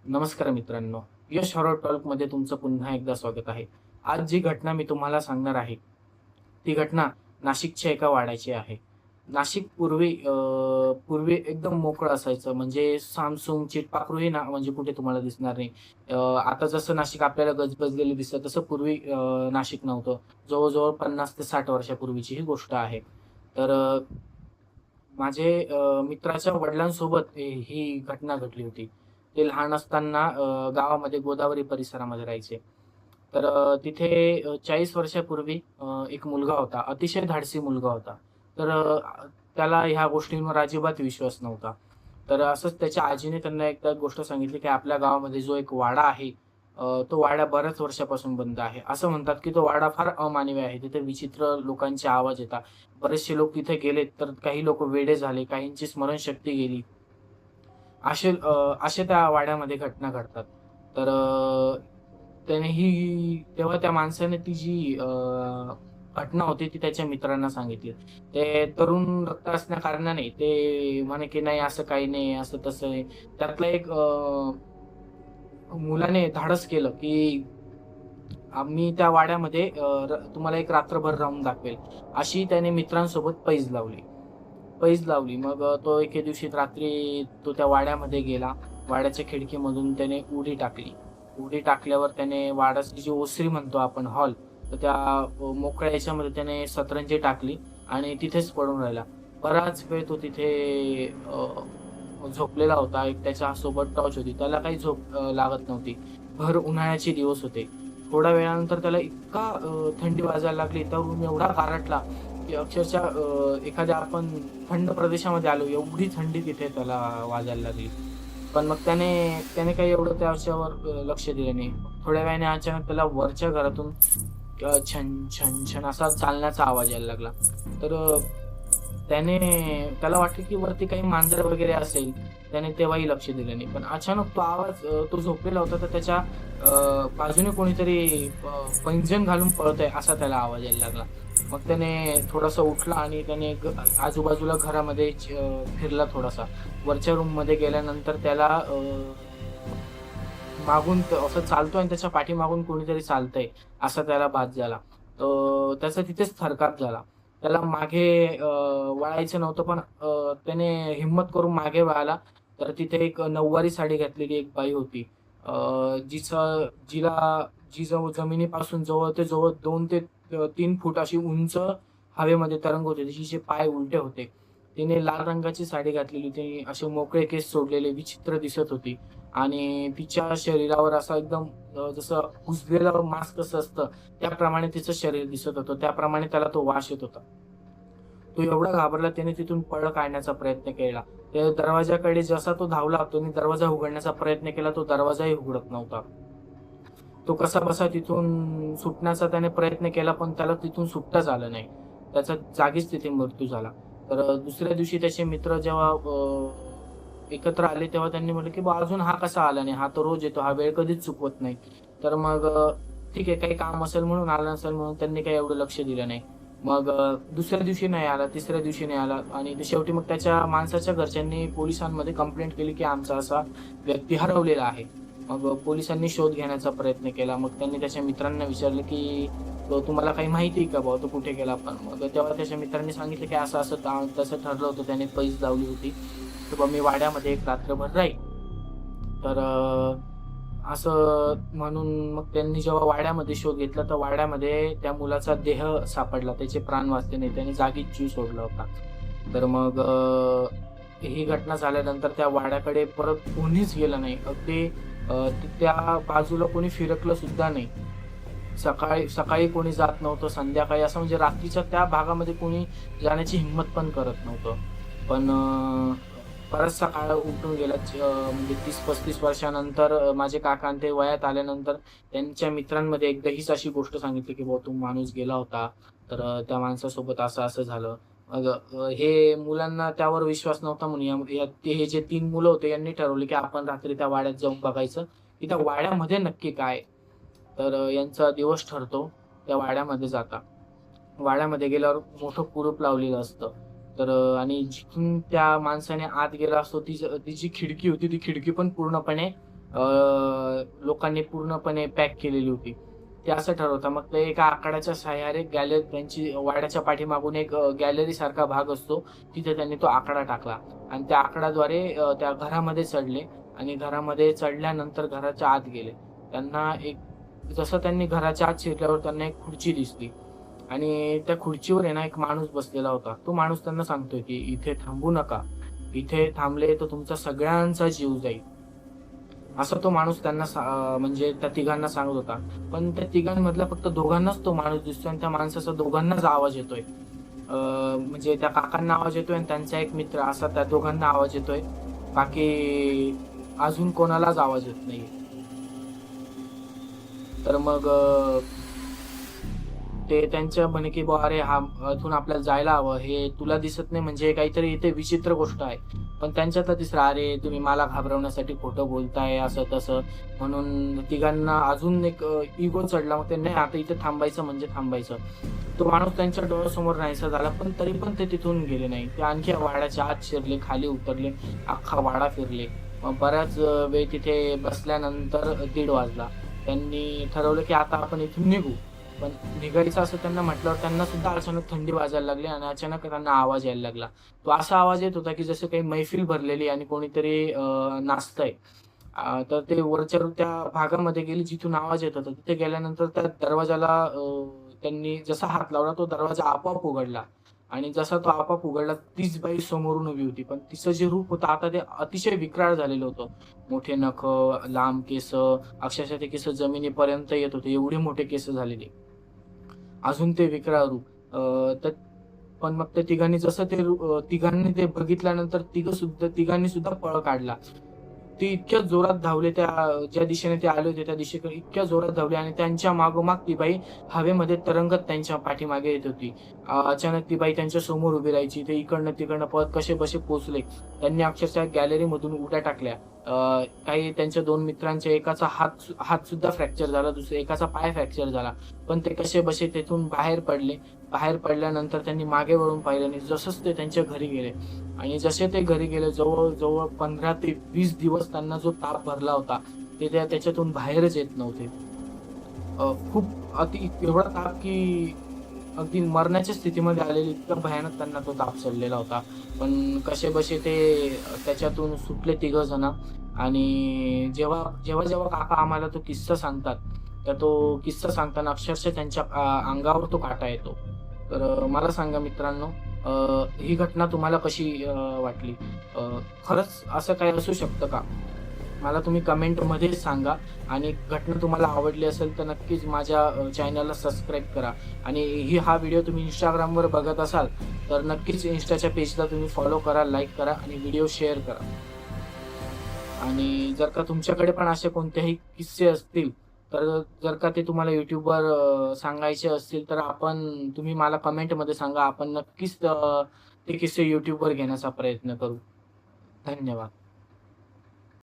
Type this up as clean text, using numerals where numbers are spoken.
नमस्कार मित्रांनो. यश हॉरर टॉल्कमध्ये तुमचं पुन्हा एकदा स्वागत आहे. आज जी घटना मी तुम्हाला सांगणार आहे, ती घटना नाशिकच्या एका वाड्याची आहे. नाशिक पूर्वी एकदम मोकळं असायचं. म्हणजे सामसूम, चिटपाखरूही ना म्हणजे कुठे तुम्हाला दिसणार नाही. आता जसं नाशिक आपल्याला गजबजलेलं दिसतं, तसं पूर्वी नाशिक नव्हतं. जवळ-जवळ 50 ते 60 वर्षापूर्वीची ही गोष्ट आहे. तर मित्राच्या वडिलांसोबत ही घटना घडली होती. ते लहान असताना गावामध्ये गोदावरी परिसरामध्ये राहायचे. तर तिथे 40 वर्षापूर्वी एक मुलगा होता. अतिशय धाडसी मुलगा होता. तर त्याला ह्या गोष्टींवर अजिबात विश्वास नव्हता. तर असंच त्याच्या आजीने त्यांना एकदा गोष्ट सांगितली, की आपल्या गावामध्ये जो एक वाडा आहे, तो वाडा बऱ्याच वर्षापासून बंद आहे. असं म्हणतात, की तो वाडा फार अमानवी आहे. तिथे विचित्र लोकांचे आवाज येतात. बरेचसे लोक तिथे गेलेत, तर काही लोक वेडे झाले, काहींची स्मरणशक्ती गेली. असे त्या वाड्यामध्ये घटना घडतात. तर तेव्हा त्या माणसाने ती जी घटना होती ती त्याच्या मित्रांना सांगितली. ते तरुण रक्त असल्या कारणाने ते म्हणे, की "नाही असं काही नाही, असं तसं आहे." त्यातला एक मुलाने धाडस केलं, की आम्ही त्या वाड्यामध्ये तुम्हाला एक रात्रभर राहून दाखवेल. अशी त्याने मित्रांसोबत पैज लावली. मग तो एके दिवशी रात्री तो त्या वाड्यामध्ये गेला. वाड्याच्या खिडकीमधून त्याने उडी टाकली. उडी टाकल्यावर त्याने वाड्याची जी ओसरी म्हणतो आपण हॉल, तर त्या मोकळ्या ह्याच्यामध्ये त्याने सतरंजी टाकली आणि तिथेच पडून राहिला. बराच वेळ तो तिथे झोपलेला होता. एक त्याच्यासोबत टॉर्च होती. त्याला काही झोप लागत नव्हती. भर उन्हाळ्याचे दिवस होते. थोड्या वेळानंतर त्याला इतका थंडी वाजायला लागली, तरुण एवढा गारटला, की अक्षरशः एखाद्या आपण थंड प्रदेशामध्ये आलो, एवढी थंडी तिथे त्याला वाजायला लागली. पण मग त्याने त्याने काही एवढं त्याच्यावर लक्ष दिलं नाही. थोड्या वेळाने अचानक त्याला वरच्या घरातून छन, छन, छन असा चालण्याचा आवाज यायला लागला. तर त्याने त्याला वाटलं की वरती काही मांजर वगैरे असेल. त्याने तेव्हाही लक्ष दिलं नाही. पण अचानक तो आवाज तो झोपलेला होता तर त्याच्या बाजूने कोणीतरी पैंजण घालून पळतंय असा त्याला आवाज यायला लागला. मग त्याने थोडासा उठला आणि त्याने आजूबाजूला घरामध्ये फिरला थोडासा. वरच्या रूममध्ये गेल्यानंतर त्याला मागून असं चालतोय आणि त्याच्या पाठीमागून कोणीतरी चालतंय असा त्याला भास झाला. त्याचा तिथेच थरकाप झाला. त्याला मागे वळायचं नव्हतं पण त्याने हिम्मत करून मागे वळाला. तर तिथे एक नऊवारी साडी घातलेली एक बाई होती. अ, जिचं जिला जी जमिनीपासून जवळ ते जवळ 2 ते 3 फूट अशी उंच हवेमध्ये तरंगत होती. तिचे पाय उलटे होते. तिने लाल रंगाची साडी घातलेली होती. असे मोकळे केस सोडलेले विचित्र दिसत होती आणि तिच्या शरीरावर असा एकदम जसं कुजलेलं मांस कसं असतं, त्याप्रमाणे तिचं शरीर दिसत होतं. त्याप्रमाणे त्याला तो वास येत होता. तो एवढा घाबरला त्याने तिथून पळ काढण्याचा प्रयत्न केला. त्या दरवाजाकडे जसा तो धावला, त्याने दरवाजा उघडण्याचा प्रयत्न केला, तो दरवाजाही उघडत नव्हता. तो कसाबसा तिथून सुटण्याचा त्याने प्रयत्न केला, पण त्याला तिथून सुटताच आलं नाही. त्याचा जागीच तिथे मृत्यू झाला. तर दुसऱ्या दिवशी त्याचे मित्र जेव्हा एकत्र आले, तेव्हा त्यांनी म्हटलं, की "बा अजून हा कसा आला नाही? हा तर रोज येतो. हा वेळ कधीच चुकवत नाही." तर मग ठीक आहे, काही काम असेल म्हणून आला नसेल म्हणून त्यांनी काही एवढं लक्ष दिलं नाही. मग दुसऱ्या दिवशी नाही आला, तिसऱ्या दिवशी नाही आला आणि शेवटी मग त्याच्या माणसाच्या घरच्यांनी पोलिसांमध्ये कंप्लेंट केली, की आमचा असा व्यक्ती हरवलेला आहे. मग पोलिसांनी शोध घेण्याचा प्रयत्न केला. मग त्यांनी त्याच्या मित्रांना विचारलं, की तुम्हाला काही माहिती आहे का बुवा तो कुठे गेला पण?" मग तेव्हा त्याच्या मित्रांनी सांगितलं, की असं-असं तसं ठरलं होतं. त्याने पैज लावली होती. तर "बा मी वाड्यामध्ये एक रात्रभर राहील." तर असं म्हणून मग त्यांनी जेव्हा वाड्यामध्ये शोध घेतला, तर वाड्यामध्ये त्या मुलाचा देह सापडला. त्याचे प्राण वाचले नाही. त्याने जागीच जीव सोडला होता. तर मग ही घटना झाल्यानंतर त्या वाड्याकडे परत कोणीच गेलं नाही. अगदी त्या बाजूला कोणी फिरकलं सुद्धा नाही. सकाळी सकाळी कोणी जात नव्हतं, संध्याकाळी असं म्हणजे रात्रीच्या त्या भागामध्ये कोणी जाण्याची हिंमत पण करत नव्हतं. पण बराचसा काळ उलटून गेला. म्हणजे 30-35 वर्षानंतर माझे काका आणि ते वयात आल्यानंतर त्यांच्या मित्रांमध्ये एकदा हीच अशी गोष्ट सांगितली, की "बुवा तो माणूस गेला होता, तर त्या माणसासोबत असं-असं झालं." मग हे मुलांना त्यावर विश्वास नव्हता म्हणून हे जे 3 मुलं होते यांनी ठरवले, की आपण रात्री त्या वाड्यात जाऊन बघायचं, की त्या वाड्यामध्ये नक्की काय आहे? तर यांचा दिवस ठरतो. त्या वाड्यामध्ये जाता. वाड्यामध्ये गेल्यावर मोठं कुलूप लावलेलं असतं. तर आणि जिथून त्या माणसाने आत गेला असतो ती जी खिडकी होती ती खिडकी पण पूर्णपणे लोकांनी पूर्णपणे पॅक केलेली होती. ते असं ठरवतात. मग ते एका आकडाच्या सहाय्याने गॅलरी त्यांची वाड्याच्या पाठीमागून एक गॅलरीसारखा भाग असतो. तिथे त्यांनी तो आकडा टाकला आणि त्या आकडाद्वारे त्या घरामध्ये चढले आणि घरामध्ये चढल्यानंतर घराच्या आत गेले. त्यांना एक जसं त्यांनी घराच्या आत शिरल्यावर त्यांना एक खुर्ची दिसली आणि त्या खुर्चीवर आहे ना एक माणूस बसलेला होता. तो माणूस त्यांना सांगतोय, की "इथे थांबू नका. इथे थांबले तर तुमचा सगळ्यांचा जीव जाईल." असा तो माणूस त्यांना म्हणजे त्या तिघांना सांगत होता. पण त्या तिघांमधल्या फक्त दोघांनाच तो माणूस दिसतोय आणि त्या माणसाचा दोघांनाच आवाज येतोय. म्हणजे त्या काकांना आवाज येतोय आणि त्यांचा एक मित्र असा त्या दोघांना आवाज येतोय. बाकी अजून कोणालाच आवाज येत नाहीये. तर मग ते त्यांच्या म्हणे, की "बुवा अरे हा इथून आपल्याला जायला हवं. हे तुला दिसत नाही म्हणजे काहीतरी इथे विचित्र गोष्ट आहे." पण त्यांच्यातला तिसरा, "अरे तुम्ही मला घाबरवण्यासाठी खोटं बोलताय," असं-तसं. म्हणून तिघांना अजून एक इगो चढला. मग ते नाही आता इथे थांबायचं म्हणजे थांबायचं. तो माणूस त्यांच्या डोळ्यासमोर नाहीसा झाला. पण तरी पण ते तिथून गेले नाही. ते आणखी वाड्याच्या आत शिरले, खाली उतरले, अख्खा वाडा फिरले. मग बराच वेळ तिथे बसल्यानंतर 1:30 वाजला. त्यांनी ठरवलं, की आता आपण इथून निघू. पण निघायचं असं त्यांना म्हटल्यावर त्यांना सुद्धा अचानक थंडी वाजायला लागली आणि अचानक त्यांना आवाज यायला लागला. तो असा आवाज येत होता, की जसं काही मैफिल भरलेली आणि कोणीतरी नाचतंय. तर ते वरच्या त्या भागामध्ये गेले जिथून आवाज येत होता. तिथे गेल्यानंतर त्या दरवाजाला त्यांनी जसा हात लावला तो दरवाजा आपोआप उघडला आणि जसा तो आपोआप उघडला तीच बाई समोरून उभी होती. पण तिचं जे रूप होतं आता ते अतिशय विक्राळ झालेलं होतं. मोठे नखं, लांब केसं, अक्षरशः ते केस जमिनीपर्यंत येत होते. एवढे मोठे केस झालेले. अजून ते विक्राळ रूप. तर पण मग त्या तिघांनी जसं ते तिघांनी ते बघितल्यानंतर तिघांनी सुद्धा पळ काढला. ते इतक्या जोरात धावले त्या ज्या दिशेने ते आले होते त्या दिशेकडे इतक्या जोरात धावले आणि त्यांच्या मागोमाग ती बाई हवेमध्ये तरंगत त्यांच्या पाठीमागे येत होती. अचानक ती बाई त्यांच्या समोर उभी राहायची. ते इकडनं-तिकडनं पळत कसेबसे पोहोचले. त्यांनी अक्षरशः गॅलरीमधून उड्या टाकल्या. काही त्यांच्या 2 मित्रांच्या एकाचा हात सुद्धा फ्रॅक्चर झाला, एकाचा पाय फ्रॅक्चर झाला. पण ते कसेबसे तिथून बाहेर पडले. बाहेर पडल्यानंतर त्यांनी मागे वळून पाहिलं आणि जसंच ते त्यांच्या घरी गेले आणि जसे ते घरी गेले जवळ-जवळ 15 ते 20 दिवस त्यांना जो ताप भरला होता, ते त्याच्यातून बाहेरच येत नव्हते. खूप एवढा ताप की अगदी मरण्याच्या स्थितीमध्ये आलेले इतका भयानक त्यांना तो ताप चढलेला होता. पण कसेबसे ते त्याच्यातून सुटले तिघं जण आणि जेव्हा काका आम्हाला तो किस्सा सांगतात, तर तो किस्सा सांगताना अक्षरशः त्यांच्या अंगावर तो काटा येतो. तर मला सांगा मित्रांनो, ही घटना तुम्हाला कशी वाटली? खरंच असं काही असू शकतं का? मला तुम्ही कमेंटमध्ये सांगा आणि घटना तुम्हाला आवडली असेल तर नक्कीच माझ्या चॅनलला सबस्क्राईब करा आणि हा व्हिडिओ तुम्ही Instagramवर बघत असाल तर नक्कीच Instaच्या पेजला तुम्ही फॉलो करा, लाईक करा आणि व्हिडिओ शेअर करा. आणि जर का तुमच्याकडे पण असे कोणतेही किस्से असतील, तर जर का ते तुम्हाला YouTubeवर सांगायचे असतील तर तुम्ही मला कमेंटमध्ये सांगा. आपण नक्कीच ते किस्से YouTubeवर घेण्याचा प्रयत्न करू. धन्यवाद.